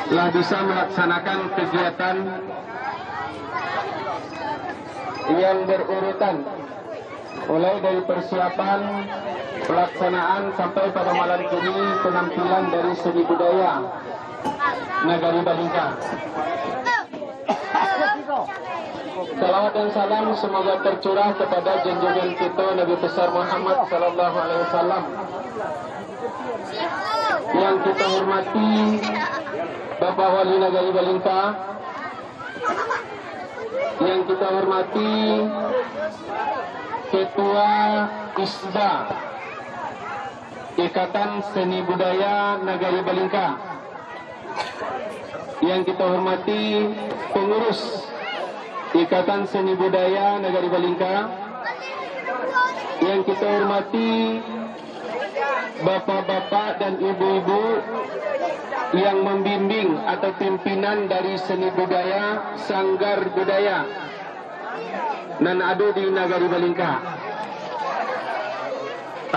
telah bisa melaksanakan kegiatan yang berurutan, mulai dari persiapan, pelaksanaan sampai pada malam ini penampilan dari seni budaya Nagari Balingka. Salawat dan salam semoga tercurah kepada junjungan kita Nabi besar Muhammad sallallahu alaihi wasallam. Yang kita hormati Bapak Wali Nagari Balingka, yang kita hormati Ketua ISBA Ikatan Seni Budaya Nagari Balingka, yang kita hormati pengurus Ikatan Seni Budaya Nagari Balingka, yang kita hormati bapak-bapak dan ibu-ibu yang membimbing atau pimpinan dari seni budaya Sanggar Budaya Nanado di Nagari Balingka.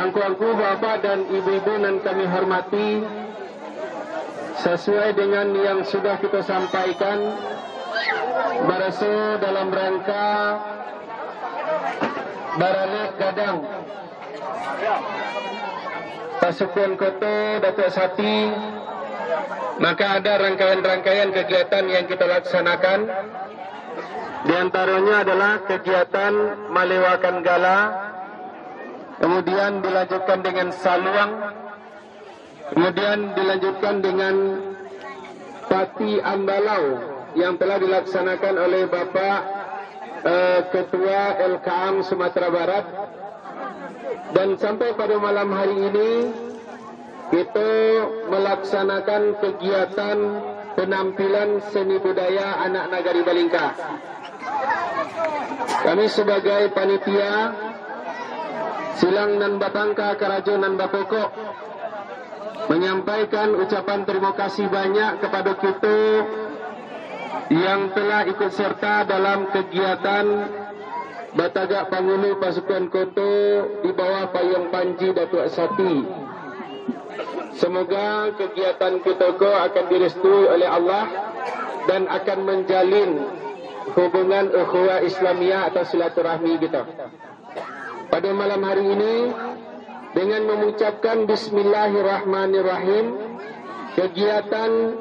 Angku-angku bapak dan ibu-ibu yang kami hormati, sesuai dengan yang sudah kita sampaikan, baraso dalam rangka Baralek Gadang Pasukan Koto Datuk Sati, maka ada rangkaian-rangkaian kegiatan yang kita laksanakan. Di antaranya adalah kegiatan melewakan gala, kemudian dilanjutkan dengan saluang, kemudian dilanjutkan dengan Pati Ambalau yang telah dilaksanakan oleh Bapak Ketua LKAM Sumatera Barat. Dan sampai pada malam hari ini kita melaksanakan kegiatan penampilan seni budaya anak Nagari Balingka. Kami sebagai panitia Silang nan Batangka Karajo nan Bapokok menyampaikan ucapan terima kasih banyak kepada kita yang telah ikut serta dalam kegiatan Batagak Pangulu Pasukan Koto di bawah Payung Panji Datuk Sati. Semoga kegiatan kita akan direstui oleh Allah dan akan menjalin hubungan ukhuwah Islamiyah atau silaturahmi kita. Pada malam hari ini dengan mengucapkan Bismillahirrahmanirrahim, kegiatan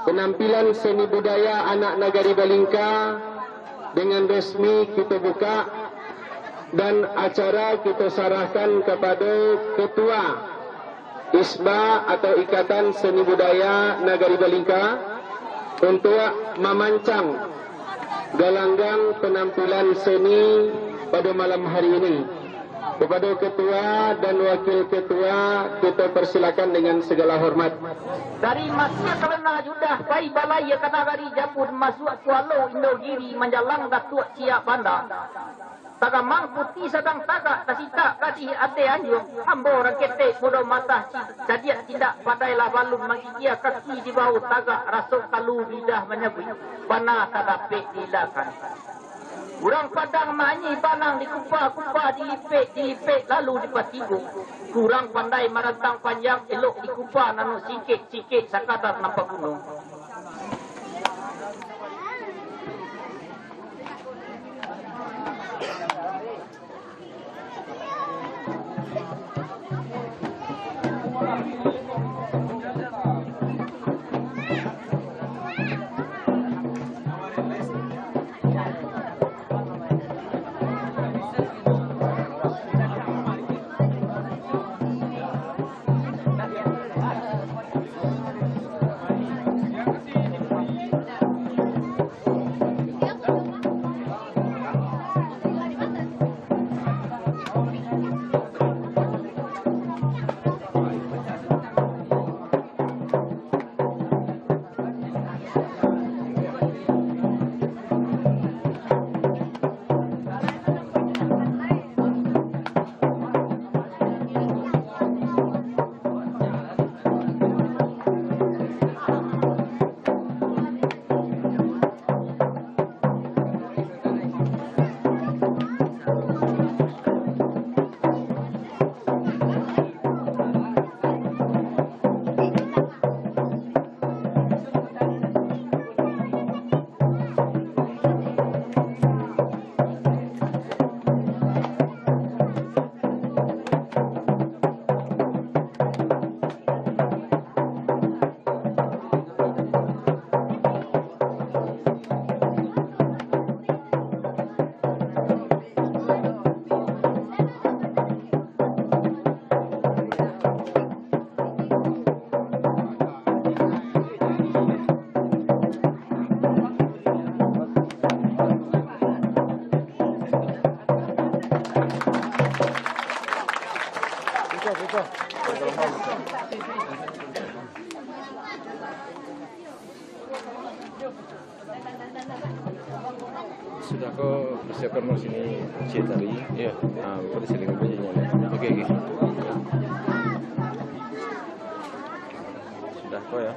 penampilan seni budaya anak Nagari Balingka dengan resmi kita buka dan acara kita serahkan kepada Ketua ISBA atau Ikatan Seni Budaya Nagari Balingka untuk memancang gelanggang penampilan seni pada malam hari ini. Kepada Ketua dan Wakil Ketua kita persilakan dengan segala hormat. Dari masih kerana judah pai balai kata dari Japun masuk Kuala Indogiri menjalang Datuk Siap Banda. Taga mang putih sedang taga tasita kasih ate anjung hambo rakete bodo mata jadi tidak padailah balum magikia kaki di bawah taga rasuk kalu lidah menyebut bana kadape dilakan. Kurang padang manyi panang dikupa-kupa dilipik lalu dipatibu. Kurang pandai marantang panjang elok dikupa nanu sikit-sikit sakadar nampak gunung. Sudah kau persiapkan mau sini cek tadi? Iya. Kau diseling bajunya. Oke. Sudah kau ya.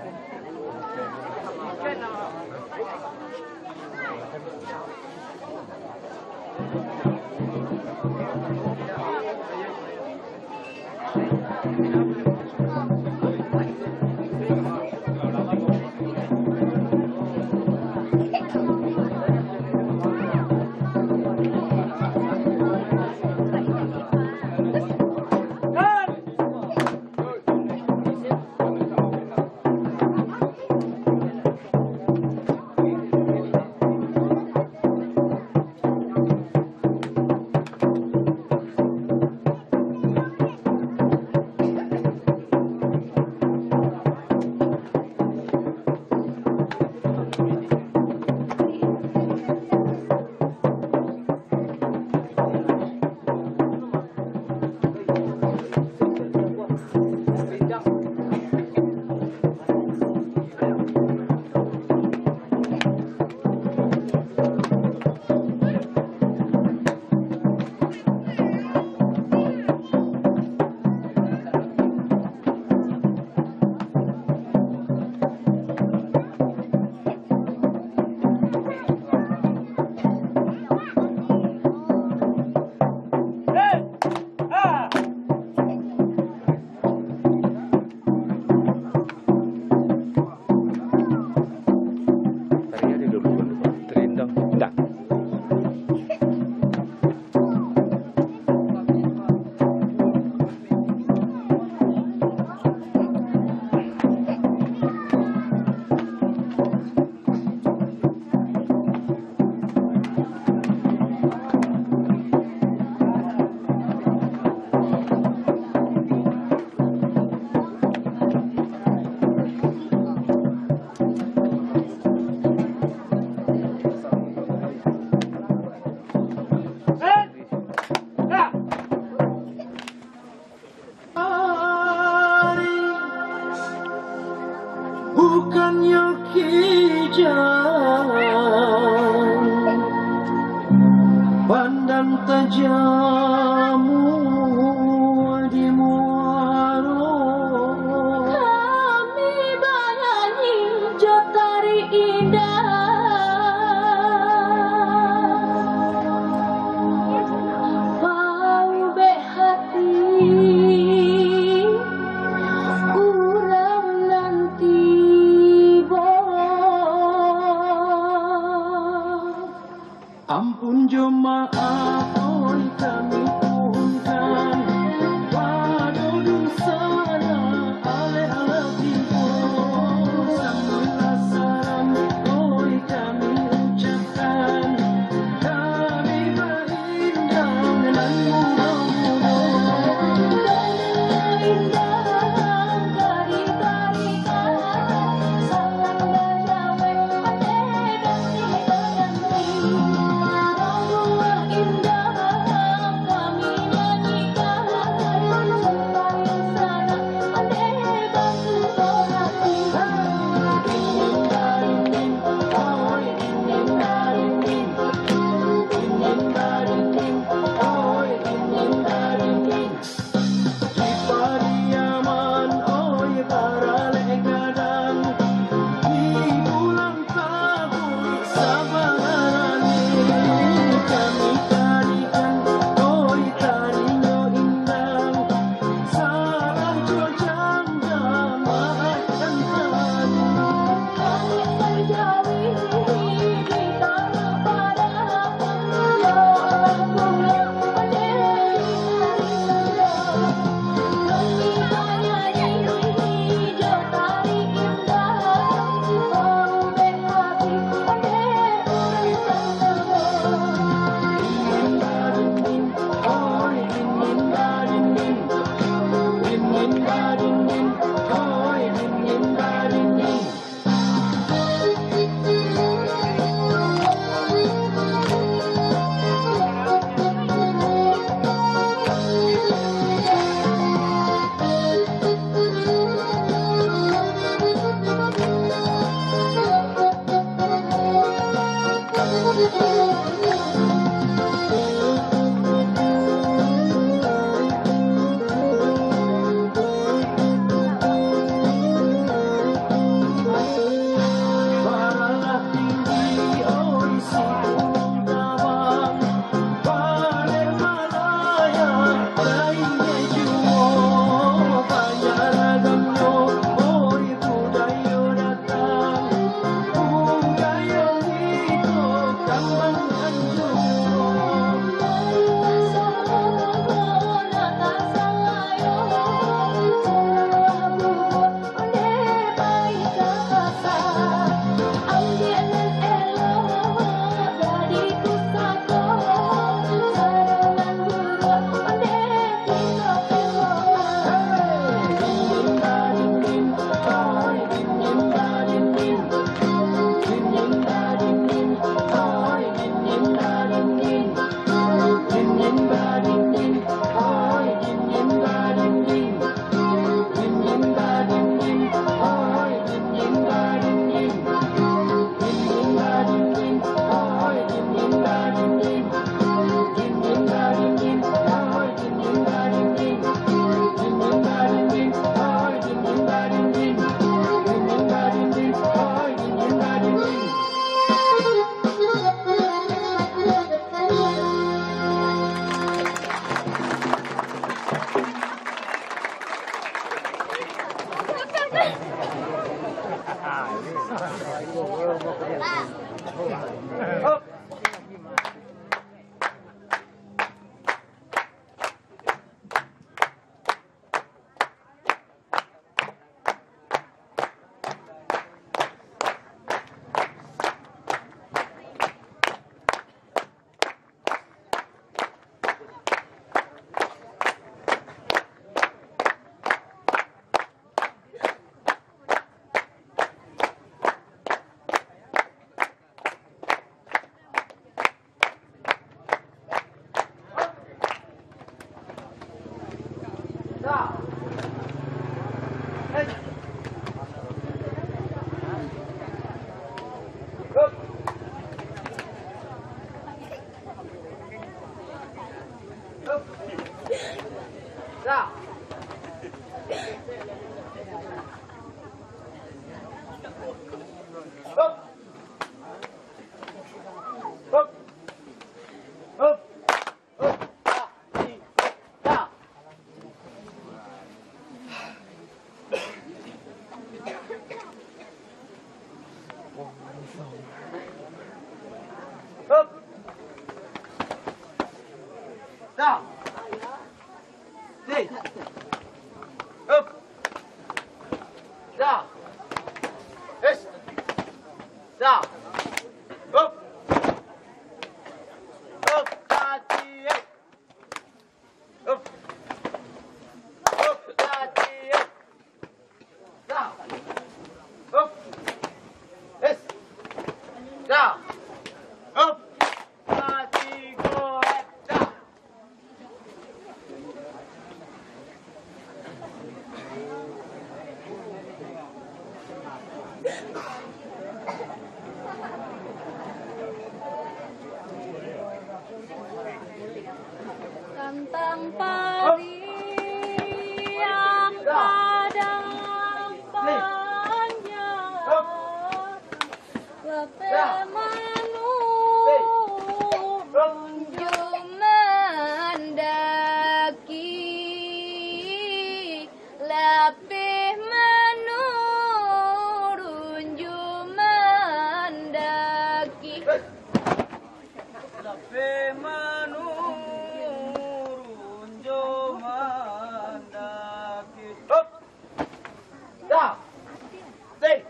Bukannya kijang pandang tajamu di muaro kami banyanyi jotari indah bau be hati urang nanti ampun jemaah kami Dah. Up. Up. Up. Up. Dah. Up. Dah. Ni. Up. Dah. Yes. Dah. Up. Up. Kaki. Up. Up. Kaki. Dah. Up. Yes. Dah. Up. Kaki. Go. Dah. Tantang pari yang padang panjang, letih menunjuk mendaki, letih menurunjuk mendaki. Lebih menurun joman daki. Up. Dah. Stay.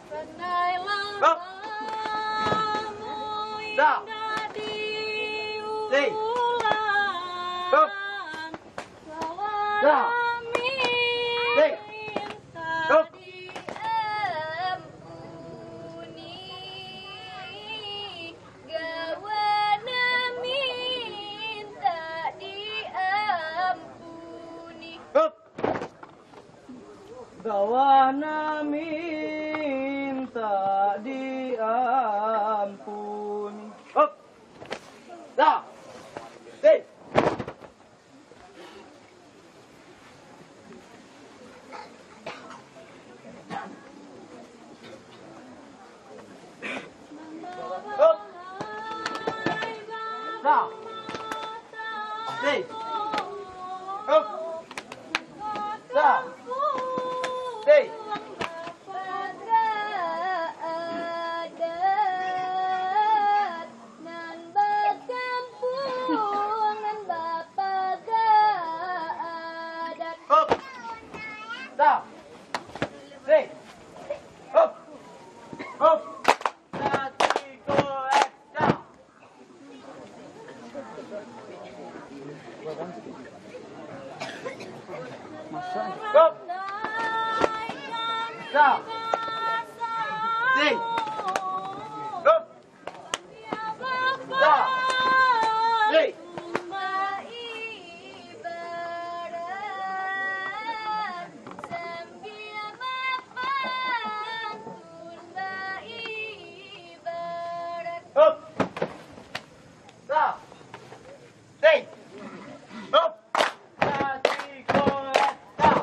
Pandai Up. Dah. Stay. Up. Dah. Stay. Up. Up. Gawana minta diampuni. Up. Dah. Stay. Up. Dah. Stay. Up. Dah. Stay. Up. Dah. Stay. Up. Up. Kaki goek. Dah. Up. Dah. Stay. Up. Dah. Stay. Up. Dah. Stay. Up. Kaki goek. Dah.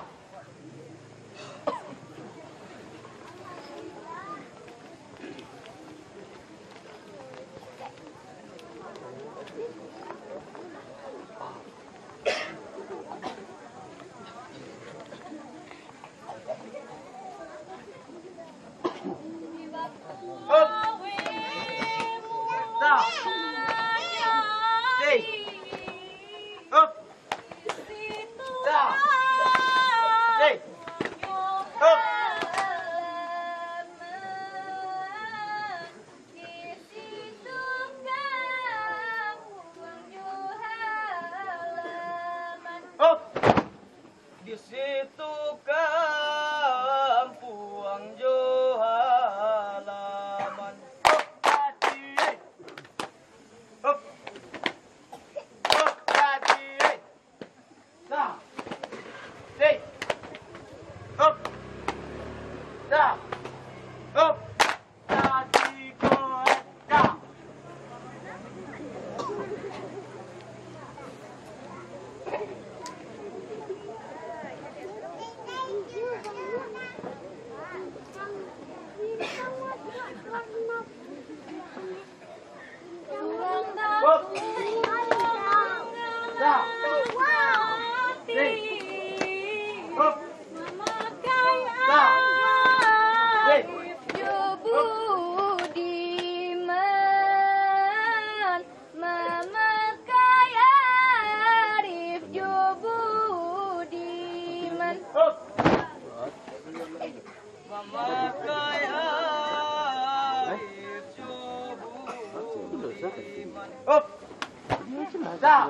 Dah.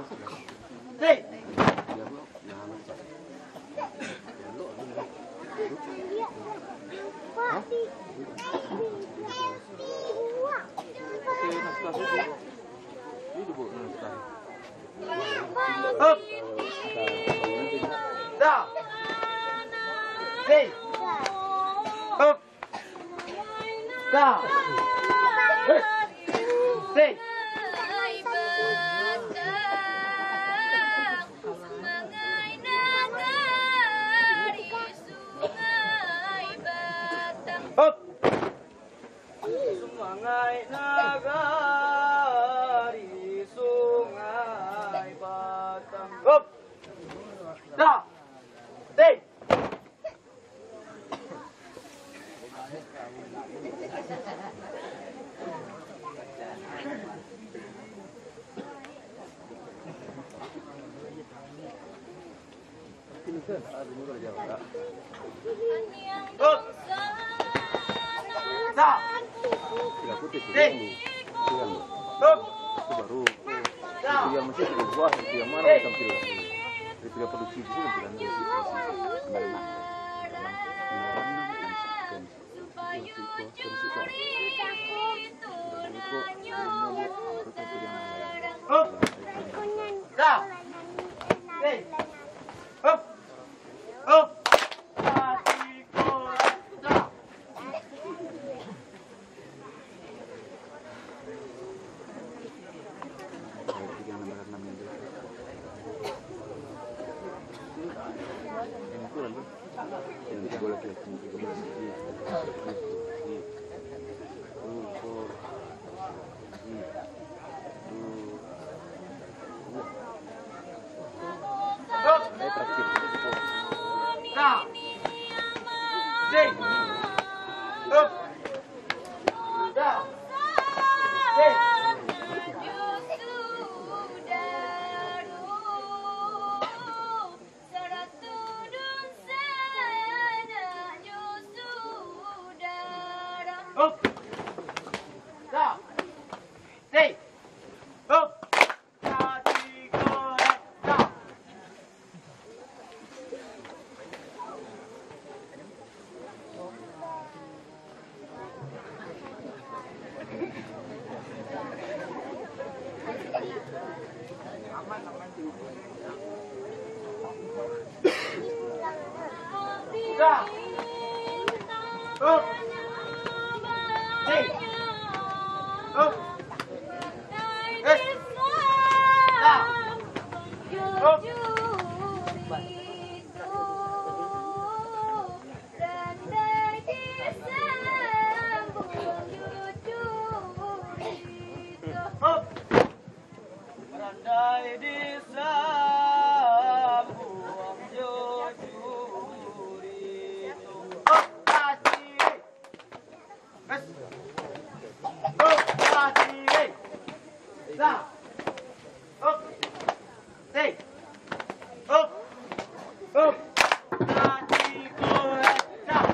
Hei. Up. Dah. Hei. Up. Dah. Hei. Hei. Up. Sungai Nagari, Sungai Batang. Up. Dah. Hei. Up. Dah. Hei. Up. Baru Dah. itu yang mesti dibuat, itu yang mana tampil itu yang produksi itu kan tidak kembali Up. Dah. Hei. Up. Up. Hati korek. Dah. Up. Dah. Hei. Up. Dah. Hei. Up. Dah. Hei. Up. Hati korek. Dah. Dah. Up. Hei. Up. Hei. Dah. Up. Up. Randai disambung jujur itu. Up. Kasih. Yes. Up. Kasih. Dah. Up. Hei. Up. Up. Kasih korek. Dah.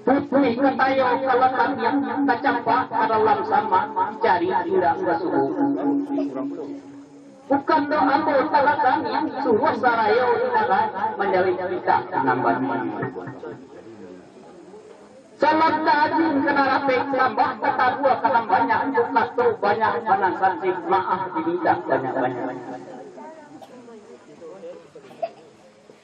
Putih ketayo kalatan yang kacampak dalam sama cari tidak suhu. Bukan doa ambo kalatan yang suhu sarayo tidak menjalin kita nambah. Salat tajin kena rapek nambah kata dua kata banyak kata banyak panasan maaf dibidak banyak.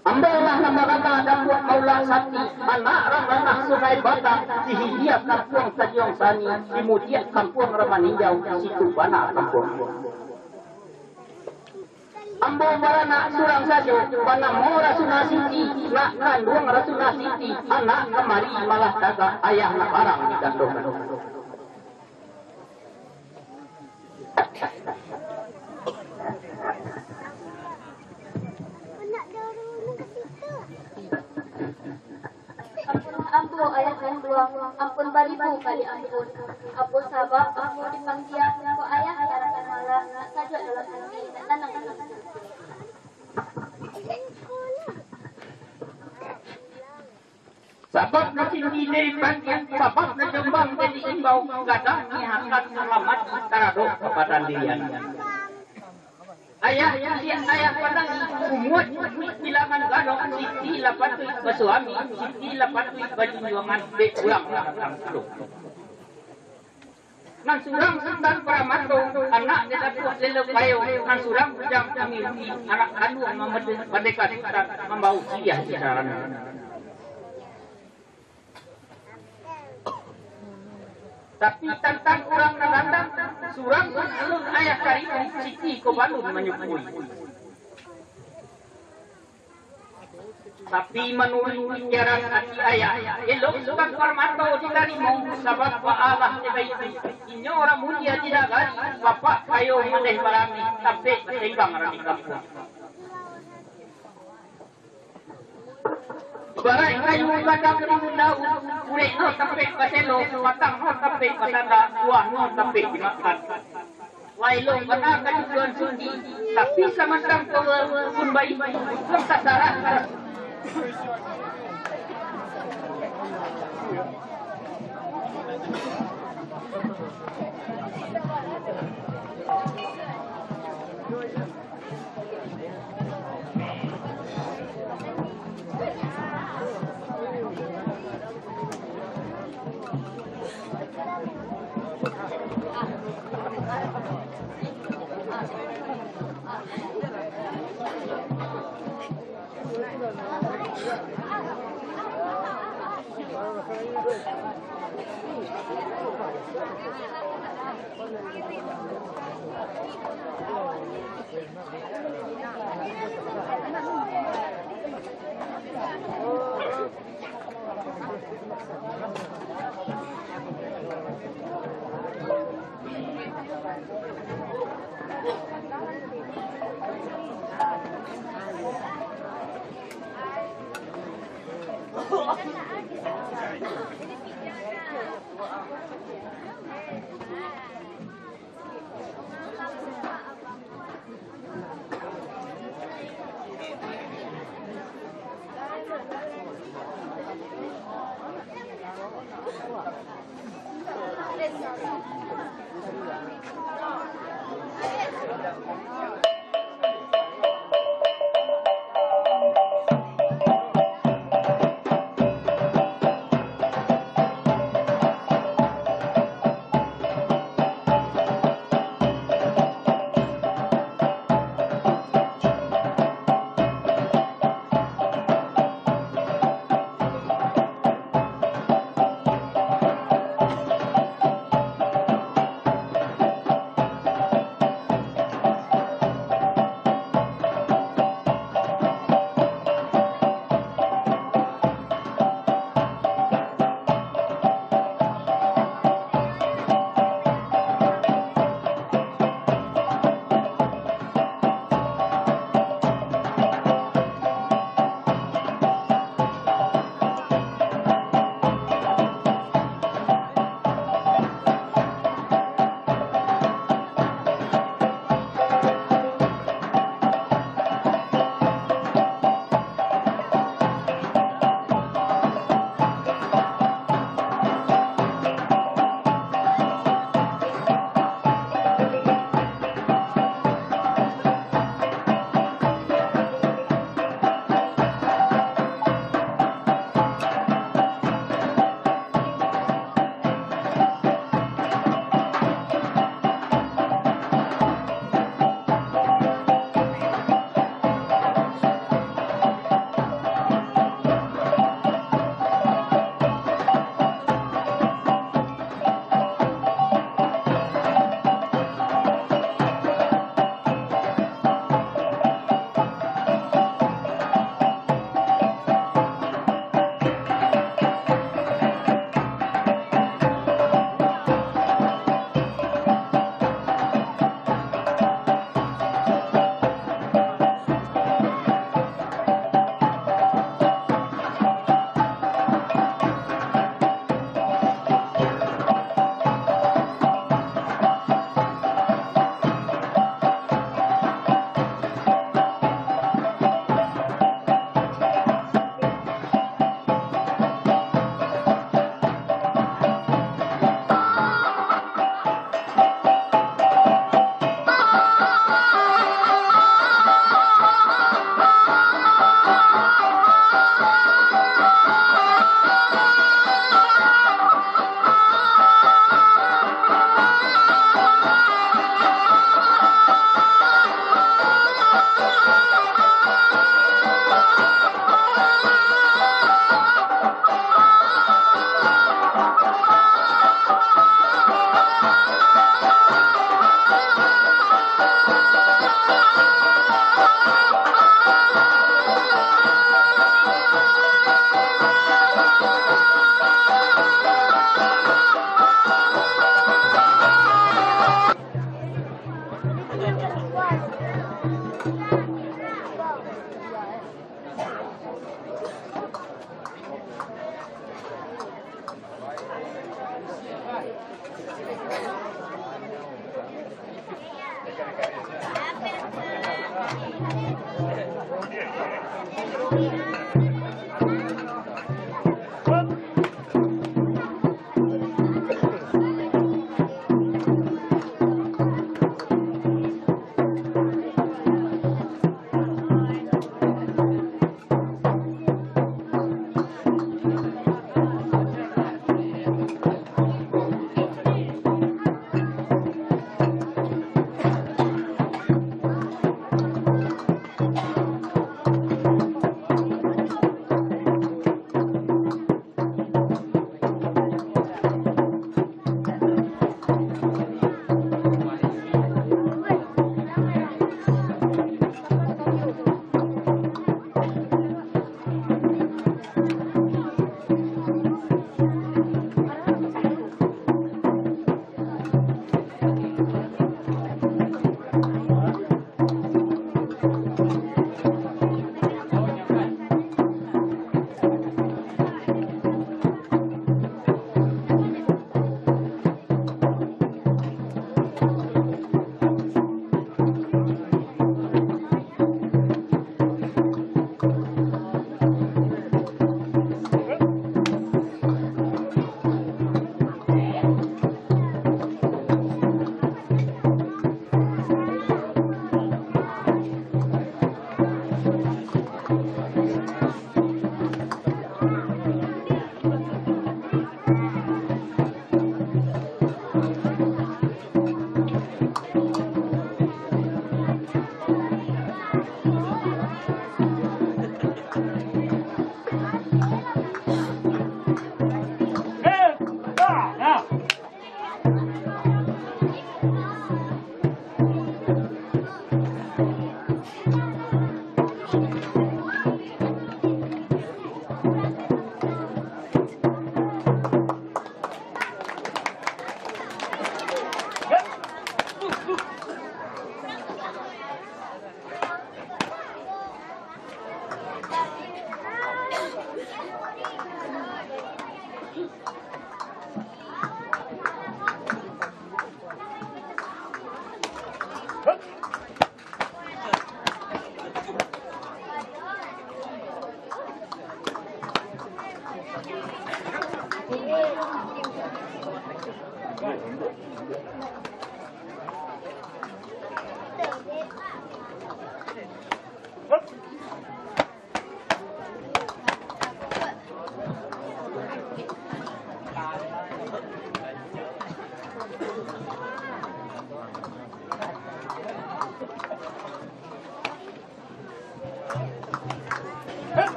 Ambillah nama kata dapat maulah sati anak ranah sungai batang dihidiat kampung Tajong Sani dimudiat kampung Ramanijau situ bana kampung. Ambo barana surang sajo bana mau rasuna siti nak kandung rasuna siti anak kemari malah kagak ayah nak barang dikandung. tuang, ampun baribu kali ampun. Ampun sabak, ampun dipanggiang, ko ayah harapan malah, nak saja dalam hati, nak tenang dalam hati. Sebab na sindi dari panggian, sebab na jombang jadi imbau, kadang nihatkan selamat tarado kepada dirian. Ayah padang umut bilangan gadong siti lapatui bersuami, siti lapatui berjuangan berulang datang dulu. Nang surang sendang pramato anak dia dapat lelo kayo nang surang jam kami anak kandung memerdekakan membau dia caranya. Tapi tentang orang nadandang, surang pun alun ayah cari siti ko balun menyukui. Tapi menurut pikiran hati ayah, elok sukan formato ditarimo sabab wa Allah tiba-tiba. Inyo orang mulia tidak gari, bapak kayo maneh barami, tapi seimbang rami kampung. Barai kayu kadang ribu daun, kulit no tapi paselo, batang no tapi pasanda, buah no tapi dimakan. Wailo kata kajuan suci, tapi samantang pun bayi, belum tak salah.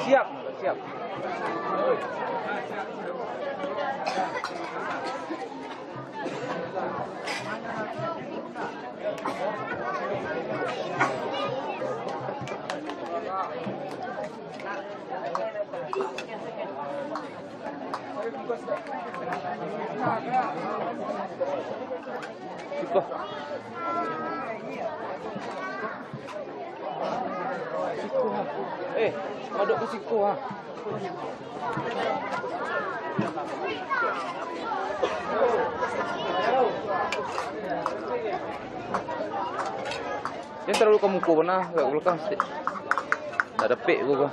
Siap, siap. Cukup. Maduk ke siku ha. Jangan terlalu kamu pernah agak belakang sikit. Tak ada pek gua.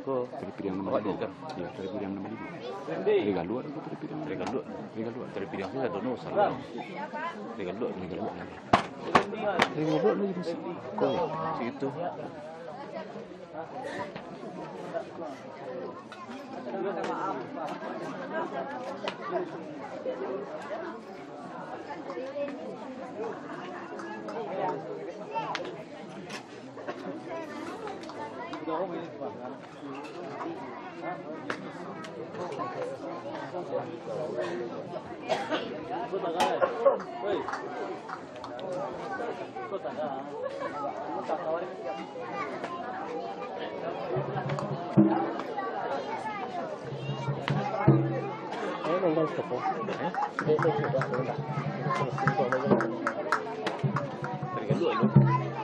Terpilihan nomor 2 kan? Ya, terpilihan nomor 5. Regalo atau terpilihan? Regalo. Terpilihan saya tak tahu salah. Regalo. Regalo lagi masih. Kau ya, situ. Maaf.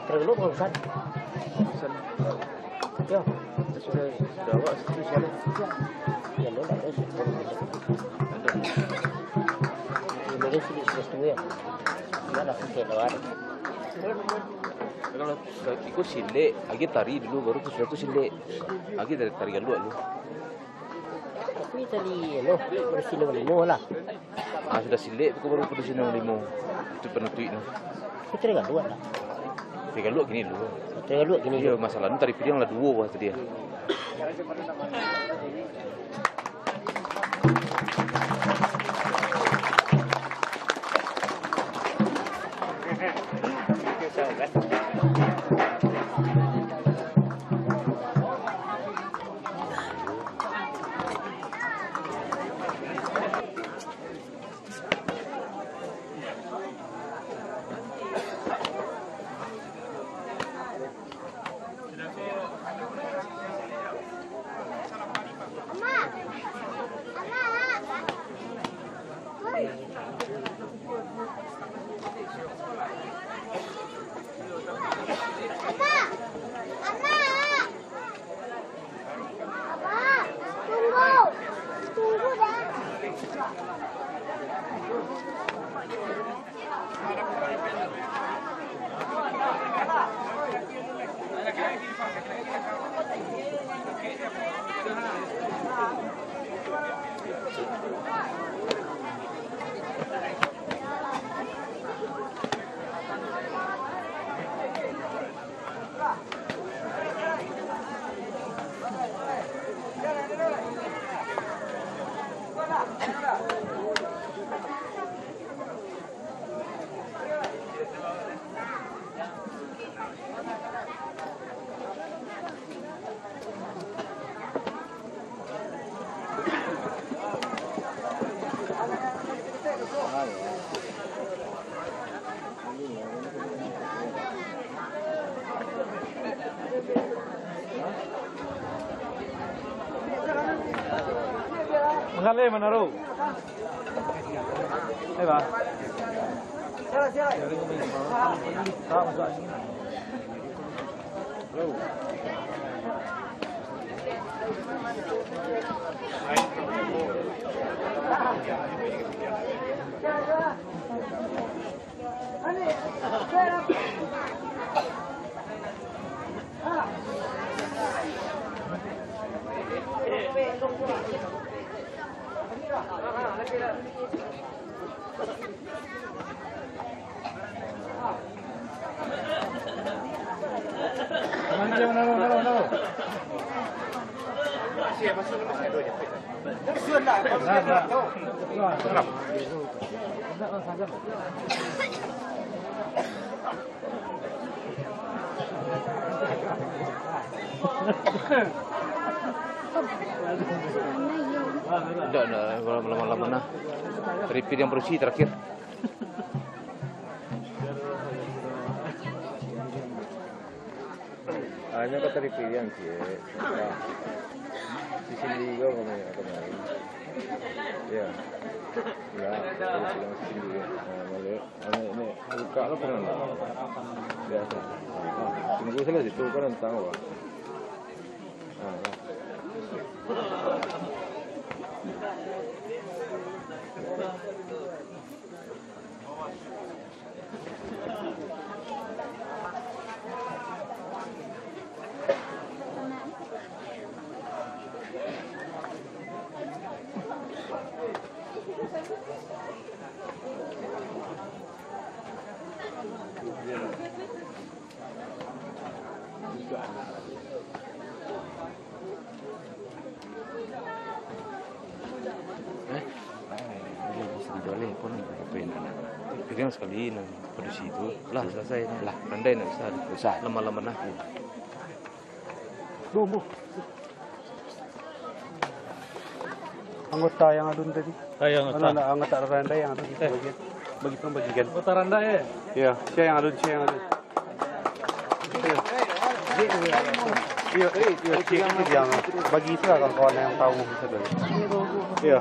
Tergeluk barusan. Ya, sudah awak spesial. Ya, lo tak ada. Ini sudah setengah ya. Mana fikir lawar. Kalau ikut silek, lagi tari dulu baru sesuatu silek. Lagi dari tari galuh lu. Tapi tadi lo bersih limo lah. Ah sudah silek aku baru produksi nomor 5. Itu penentuin. Kita dengan dua lah. Tari galuh gini dulu. Tari galuh gini. Iya masalahnya tari piring lah 2 waktu dia. Mengalir menaruh. Ba. Tidak, lama-lama nah. Repeat yang produksi terakhir. Hanya kata repeat yang sih. Di sini juga kemarin. Ya. Ya, bilang sini juga. Nah, ini buka lo pernah biasa. Tunggu selesai itu kan tahu. Pikiran sekali nak produksi itu lah selesai lah pandai nak bisa lama-lama nah. anggota yang adun tadi. Yang anggota Randa yang adun itu bagikan. Anggota Randa ya? Iya, siapa yang adun. Iya, yang bagi itu lah kawan-kawan yang tahu bisa dulu. Iya.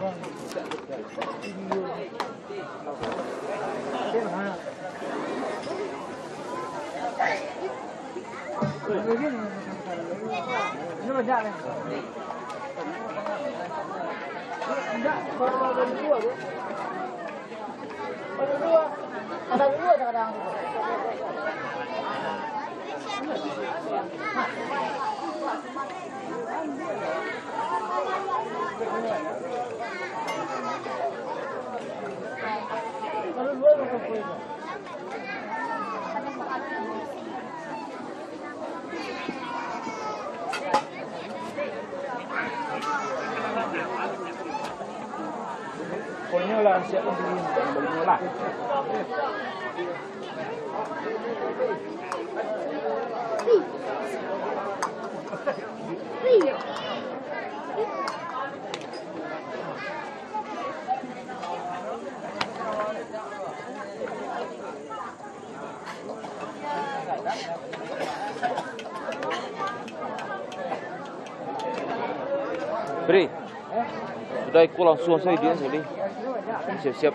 Pokoknya lah siap beli lah. Beri, sudah ikut langsung saya dia sini. Siap-siap.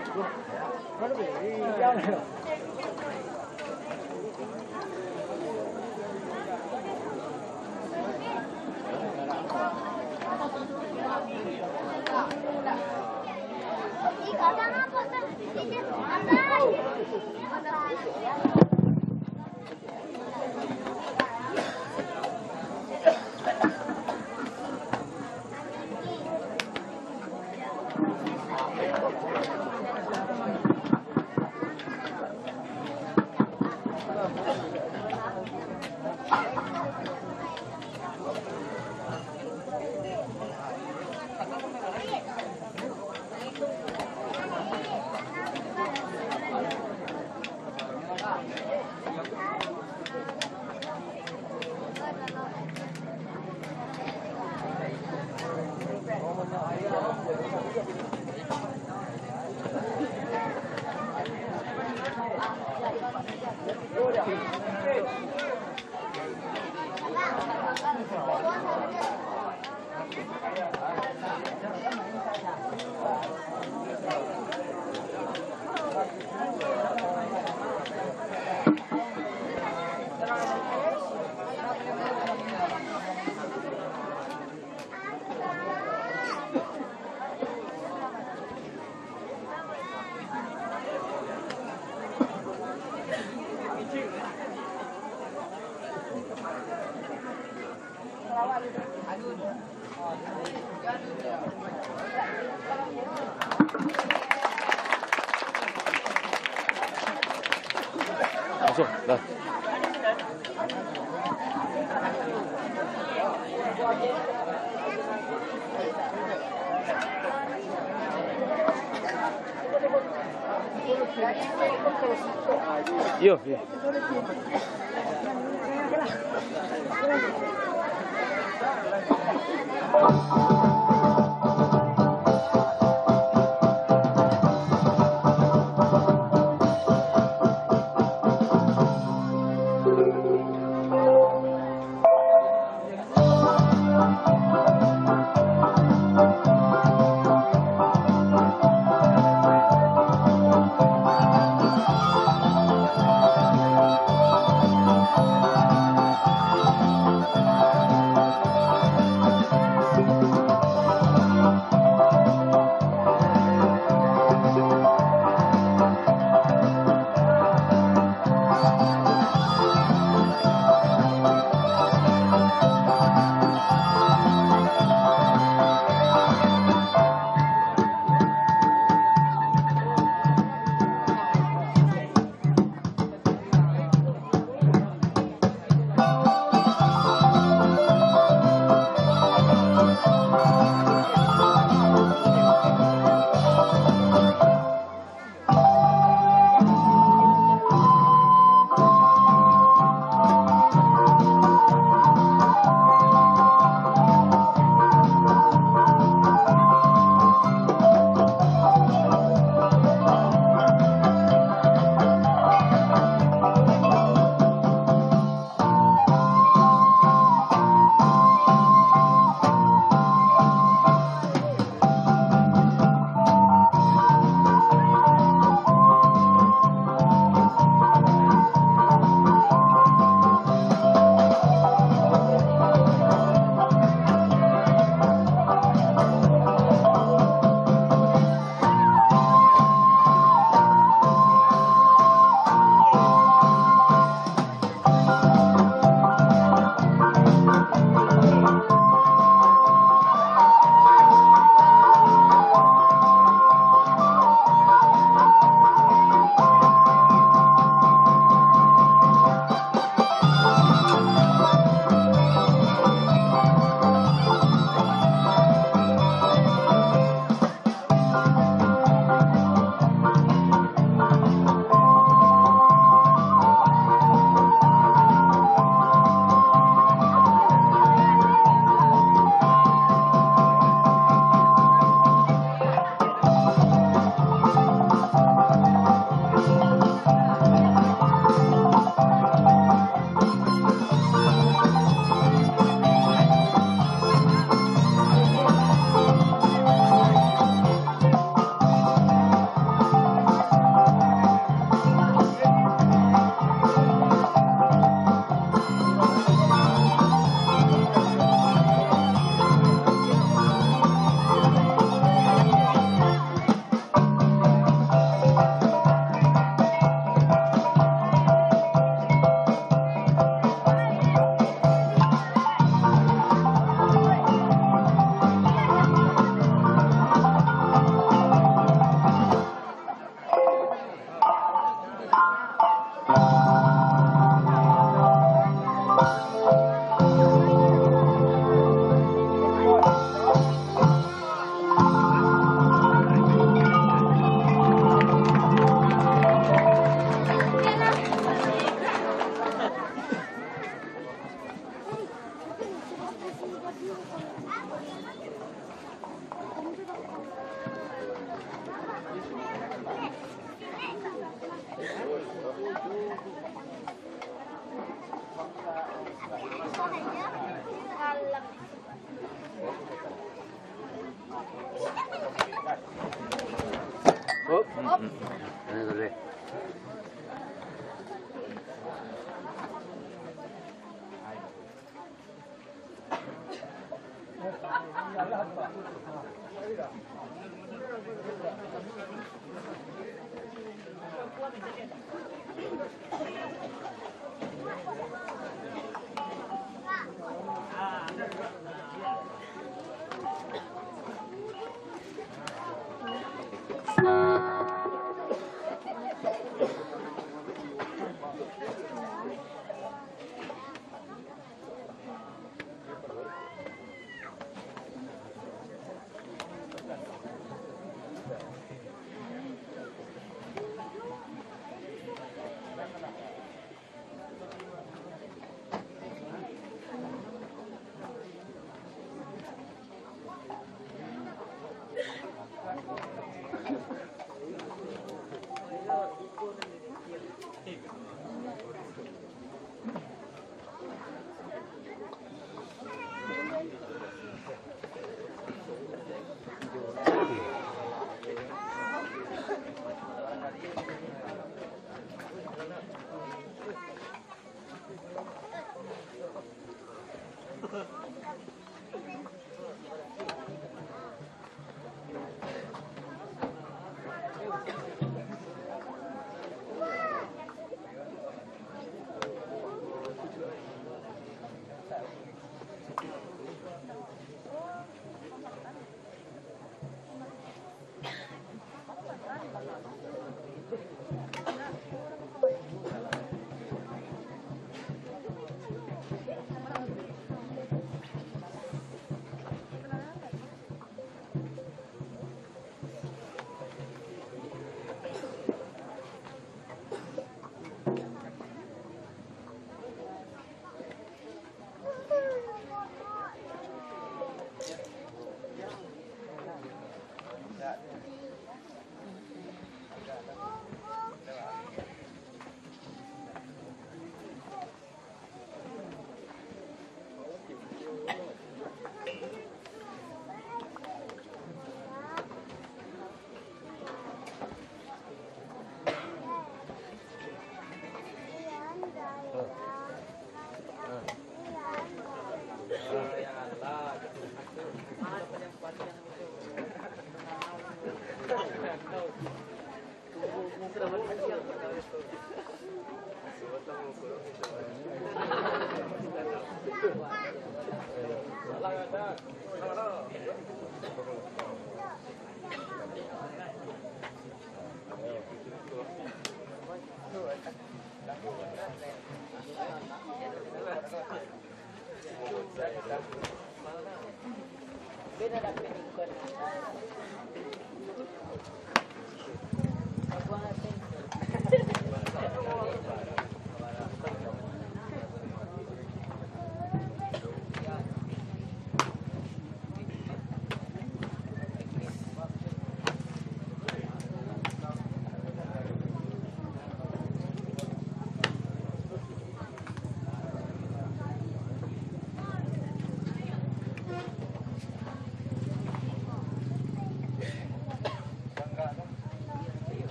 Langsung, dah. Yo, yo.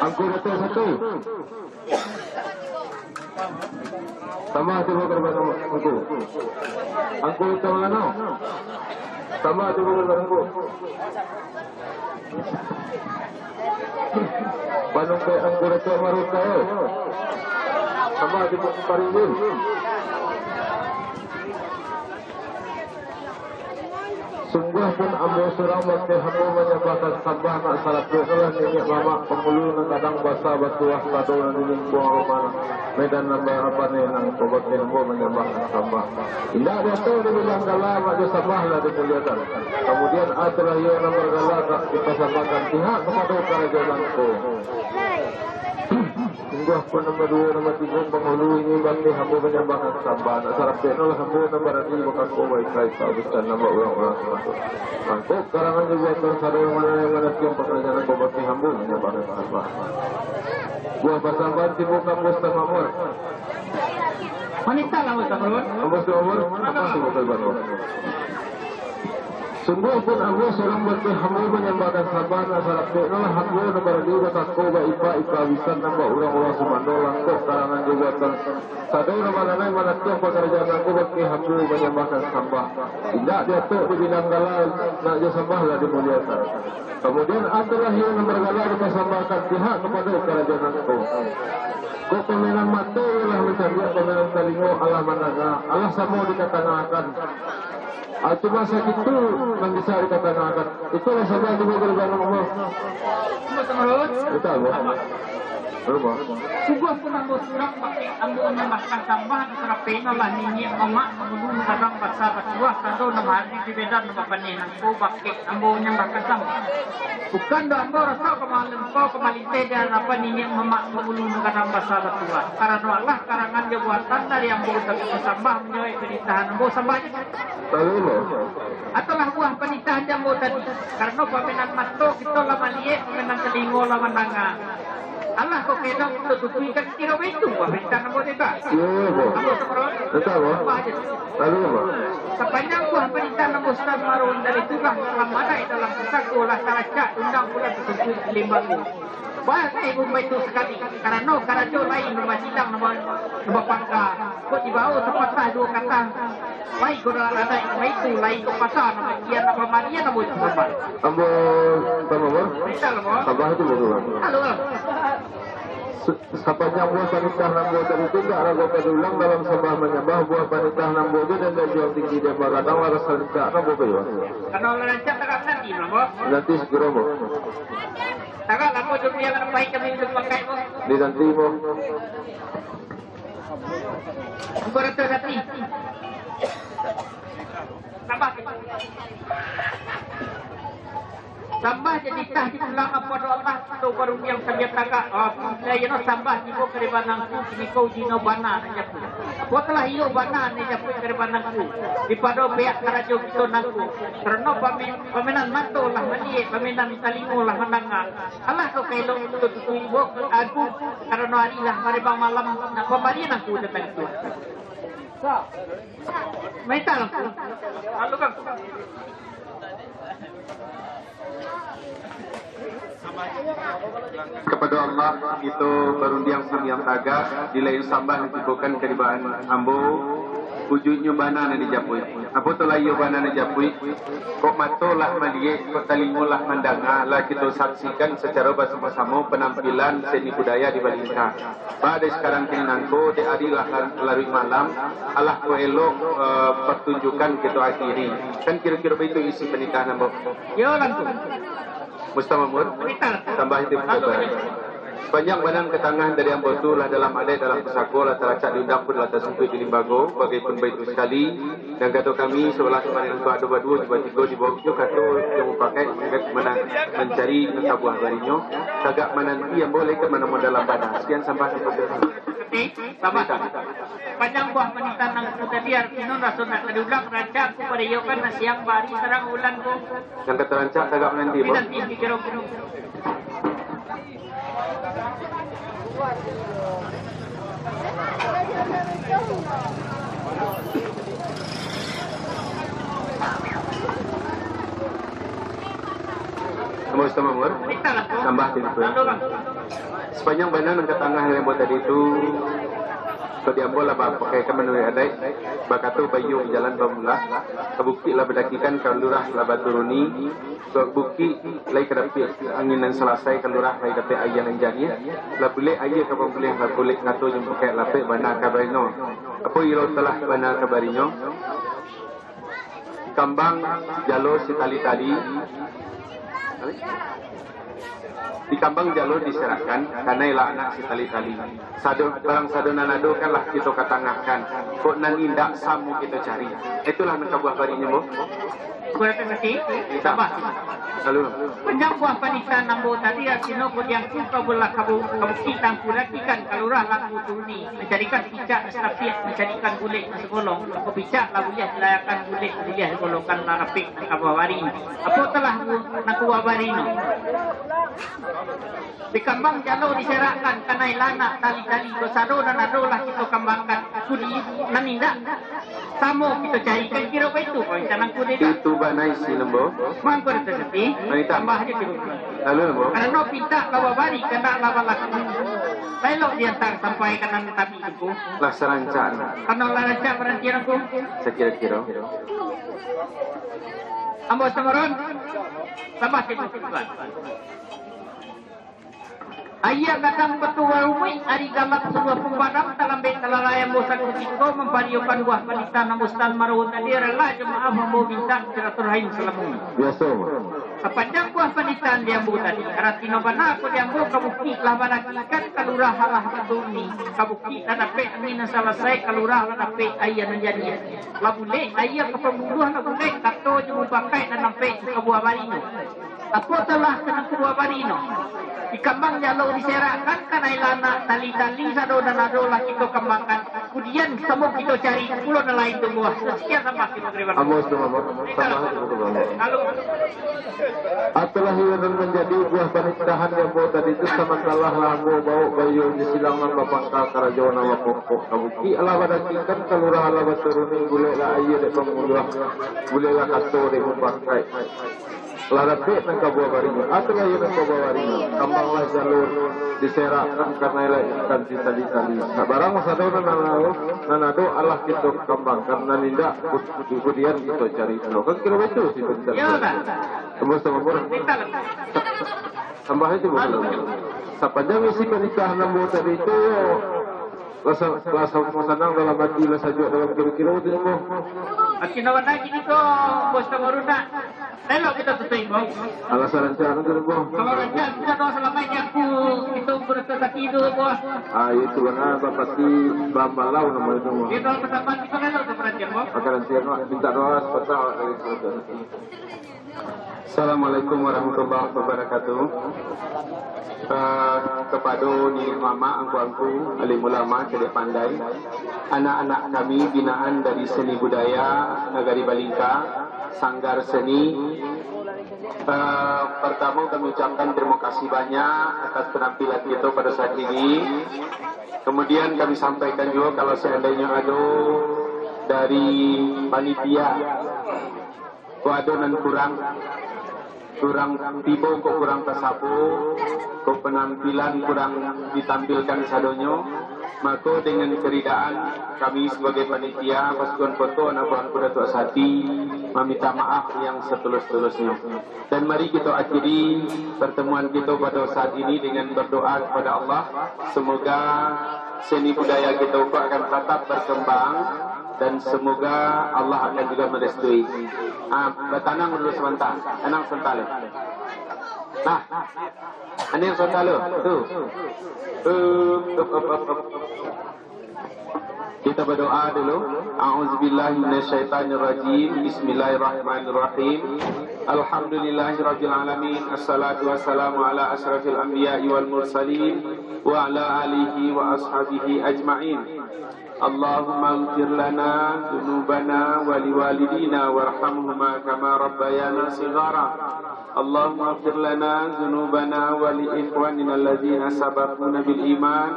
Angku betul satu. Sama coba korban angku. Angku itu mana? Sama coba korban angku. Bandung pe angku itu maruta. Sama coba paringin. Sungguh pun ambo surang waktu hamba menyembahkan sambah nak salat doa nenek mama pemulu nang kadang basa batuah kado nang dinding buang rumah medan nambah apa ni nang obat ambo menyembahkan sambah. Indah dia tu dia bilang galah maju sambah lah dimuliakan. Kemudian adalah ia nomor galah tak kita sambahkan pihak kepada kerajaan ko. Sungguh pun nombor 2 nombor 3 penghulu ini bakti hamba menyembahkan sambah nak sarap penol hamba nombor 2 bukan kowai kai sahabat nama orang-orang semata. Mangkuk karangan juga tersada yang mana siang pekerjaan ko bakti hamba menyembahkan sambah. Buah pasangan sibuk kampus Tamamur. Wanita lah Ustaz. Kampus Tamamur apa sibuk kalban? Sungguh pun aku seorang bakti hamba menyembahkan sambah nak sarap penol hamba nombor 2 bukan kowai ipa wisan nama orang-orang semata. Langkuk karangan juga tersada mana mana siang pekerjaan aku bakti hamba menyembahkan sambah. Tidak dia tu dibilang galau nak je sambah lah dimuliakan. Kemudian adalah yang nomor galau dipersembahkan pihak kepada kerajaan aku. Kau pemenang mata lah mencari pemenang telingo Allah managa. Allah sama dikatakan. Cuma sakit itu yang bisa dikatakan. Itulah sahaja juga kerajaan Allah. Betul Allah. Berapa? Sungguh pun ambo surang pakai ambo menyembahkan sambah antara pena lah nini mama mengundur kadang basa batuah kado nama hari di beda nama panen ambo pakai ambo menyembahkan sambah. Bukan do ambo rasa kemalan kau kembali beda apa nini mama mengundur kadang basa batuah. Karena Allah karangan dia buatan dari ambo tapi sambah menyoi penitahan ambo sambahnya. Ataulah buah penitahan ambo tadi. Karena pamenan mato kita lama liek pamenan telingo lama nanga. Allah kau kena untuk tutupikan kira itu, berikan nombor tiga. Nombor separuh. Betul, apa aja? Sepanjang buah perintah nombor Ustaz Marun dari itulah dalam mana dalam pusat olah taracat undang pula tertutup limbagu. Bahasa ibu itu sekali karena karajo lain nombor sidang nombor pangka. Kau dibawa sepatah dua kata. Baik kalau ada itu lain ke pasar nombor kian nombor Maria nombor apa? Nombor. Misal nombor. Tambah itu betul. Halo. Sepanjang buah panitah nambuh tadi itu tidak ragu kedulang dalam sembah menyembah buah panitah nambuh itu dan jual tinggi dia beradang waras rancak nambuh kayu. Karena rancak tak nanti nambuh. Nanti segera mo. Tak nambuh jumlah yang baik kami untuk pakai mo. Di nanti mo. Angkor itu nanti. Tambah. Tambah jadi tah di pulang apa Allah tu baru yang saya taka saya no tambah di ko keribanangku di ko dino bana aja pu. Ko telah iyo bana aja pu keribanangku. Di pado pihak karajo kita nangku. Karena pamenan mato lah mani pamenan talingo lah menanga. Allah ko kailo tu ibu aku karena hari lah maribang malam nak pamari nangku datang tu. Mental. Halo Kang. Kepada Allah itu berundiang samyang taga dilayu sambah ditibukan keribaan ambo wujudnya bana na dijapui apa tu layu bana na japui kok matolah maliye kok talingolah mandanga lah kita saksikan secara bersama-sama penampilan seni budaya di Balingka. Pada sekarang kini nangko di adilah larut malam Allah ko elok pertunjukan kita akhiri kan kira-kira itu isi pernikahan ambo. Yo lantu. Mustamamur tambah itu sepanjang badan ke tangan dari ambo tu lah dalam adat dalam pesako lah teracak diundang pun lah tersungkuit di Limbago bagaipun baitu sekali dan kata kami sebelah kemarin untuk ada berdua tiba tiga di bawah itu kata yang pakai mana mencari ngesabuah barinyo tagak menanti yang boleh ke mana dalam badan sekian sampai seperti itu. Sama panjang buah penitan nang tadi artino rasul nak diulang rancak ku pada yo kan siang bari sarang ulan ko yang kata rancak tagak menanti bo nanti kira Mustamamur tambah itu. Sepanjang banan ke tengah yang buat tadi itu, kalau diambil lah pakai kemenui adai, bakatu bayu jalan pemula, kebukti lah berdakikan kalurah lah baturuni, kebukti lagi kedapi anginan selesai kalurah lagi dapat ayah nanjani, lah boleh ayah kapal boleh lah boleh ngatur yang pakai lapik bana kabarino, apa iro telah bana kabarino, kambang jalur si tali-tali. Di kambang jalur diserahkan karena ialah anak si tali-tali. Barang sadonan ado kan lah kita katangahkan. Kok nanindak samu kita cari. Itulah nakabuah barinya mo. Kurang terhenti. Tambah. Lalu. Panjang buah panitan nambo tadi asino ko yang suka bola kabukitang kulakikan kalurah laku turuni mencarikan picak nasapiak mencarikan kulit nasegolong ko picak lah boleh layakan kulit boleh golongkan larapik nakabawari. Apa telah nakabawari no? Di kambang jalo diserahkan kanai lana tali-tali dosado dan ado lah kita kembangkan kudi nanindak samo kita carikan kira apa itu kau canang kudi itu banai si lembo mangkor terseti tambah aja kira lalu lembo karena no pinta bawa bari kena lawan laku belok dia tak sampai kanan tapi itu lah serancan karena lancar berhenti aku sekira-kira ambo semeron tambah kita ayah kadang betua rumai ari galak sebuah pempadam dalam bait talalaya bosan kutiko mempariukan buah panita namustan maruhun tadi rela jemaah membawa bintang silaturahim selamun biasa sepanjang buah panitaan diambu tadi aratino bana aku diambu kabukti lah banakikan kalurah halah batuni kabukti ladape angin selesai kalurah ladape ayah menjadi labule ayah kepemuluh labule kato jemu pakai dan sampai kebuah barino aku telah kena kebuah barino di kambang jalo diserahkan karena ilana tali-tali sado dan ado lah kita kembangkan kemudian semua kita cari pulau dan lain itu buah sekian sampai kita terima Atulah yang menjadi buah pernikahan yang bawa tadi itu sama kalah lagu bau bayu di silangan bapangkal kerajaan nama pokok kabuki ala badakikan kalurah ala baturuni boleh lah ayah dek pemuluh boleh lah kato dek membakai larape nangka buah barinya atulah yang nangka buah barinya kambanglah jalur diserakkan karena ialah ikan tali-tali barang masado nanado Allah kita kambang karena nindak kemudian kita cari kan kira betul sih tambah itu sepanjang isi pernikahan nambo tadi itu rasa senang dalam hati rasa juga dalam kira-kira itu nambo akinawan lagi ni ko bos Maruna elok kita tutup bos alasan rencana itu nambo kalau rencana kita doa selama ini aku itu berkata tidur bos itu benar bapati bambalau nama itu nambo itu pertama kita elok ke perhatian bos akan rencana minta doa sebentar dari saudara. Assalamualaikum warahmatullahi wabarakatuh. Kepada ni mama, angku-angku, alim ulama, cerdik pandai, anak-anak kami binaan dari seni budaya Nagari Balingka, Sanggar Seni. Pertama kami ucapkan terima kasih banyak atas penampilan kita pada saat ini. Kemudian kami sampaikan juga kalau seandainya ada dari panitia keadonan kurang tiba kok kurang tersapu kok penampilan kurang ditampilkan sadonyo maka dengan keridaan kami sebagai panitia pasukan foto anak buah kuda Tua Sati meminta maaf yang setulus-tulusnya dan mari kita akhiri pertemuan kita pada saat ini dengan berdoa kepada Allah semoga seni budaya kita akan tetap berkembang dan semoga Allah akan juga merestui. Bertanang dulu sebentar. Enang sebentar. Nah, ini yang sebentar lu. Tuh. Kita berdoa dulu. A'udzubillahi minasyaitonirrajim. Bismillahirrahmanirrahim. Alhamdulillahirabbil alamin. Assalatu wassalamu ala asyrafil anbiya'i wal mursalin wa ala alihi wa ashabihi ajma'in. Allahumma ighfir lana dhunubana wa liwalidina warhamhuma kama rabbayana shighara. Allahumma ighfir lana dhunubana wa li ikhwanina alladhina sabaquna bil iman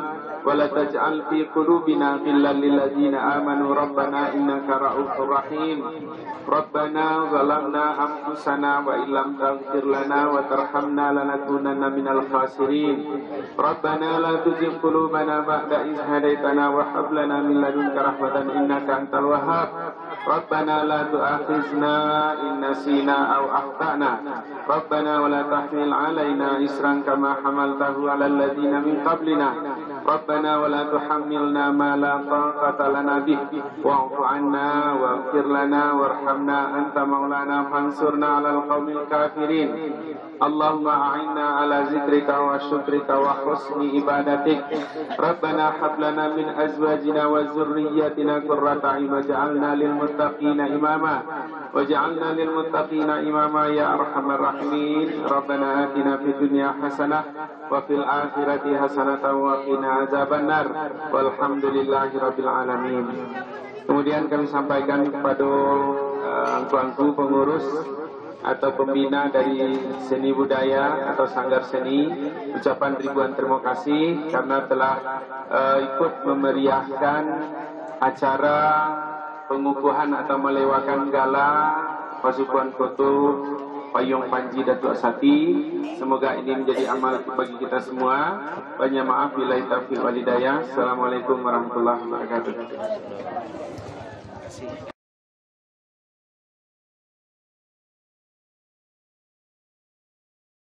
ولا تجعل في قلوبنا غلا للذين آمنوا ربنا إنك رؤوف رحيم ربنا ظلمنا أنفسنا وإن لم تغفر لنا وترحمنا لنكونن من الخاسرين ربنا لا تزغ قلوبنا بعد إذ هديتنا وهب لنا من لدنك رحمة إنك أنت الوهاب ربنا لا تؤاخذنا إن نسينا أو أخطأنا ربنا ولا تحمل علينا إصرا كما حملته على الذين من قبلنا ربنا ولا تحملنا ما لا طاقة لنا به واعف عنا واغفر لنا وارحمنا أنت مولانا فانصرنا على القوم الكافرين اللهم أعنا على ذكرك وشكرك وحسن عبادتك ربنا هب لنا من أزواجنا وذرياتنا قرة أعين واجعلنا للمتقين إماما واجعلنا للمتقين إماما يا أرحم الراحمين ربنا آتنا في الدنيا حسنة وفي الآخرة حسنة وقنا عذاب النار والحمد لله رب العالمين. Kemudian kami sampaikan kepada angku-angku pengurus atau pembina dari seni budaya atau sanggar seni ucapan ribuan terima kasih karena telah ikut memeriahkan acara pengukuhan atau melewakan gala pasukan foto Payung Panji Datuk Sati. Semoga ini menjadi amal bagi kita semua. Banyak maaf bila taufiq wal hidayah. Assalamualaikum warahmatullahi wabarakatuh.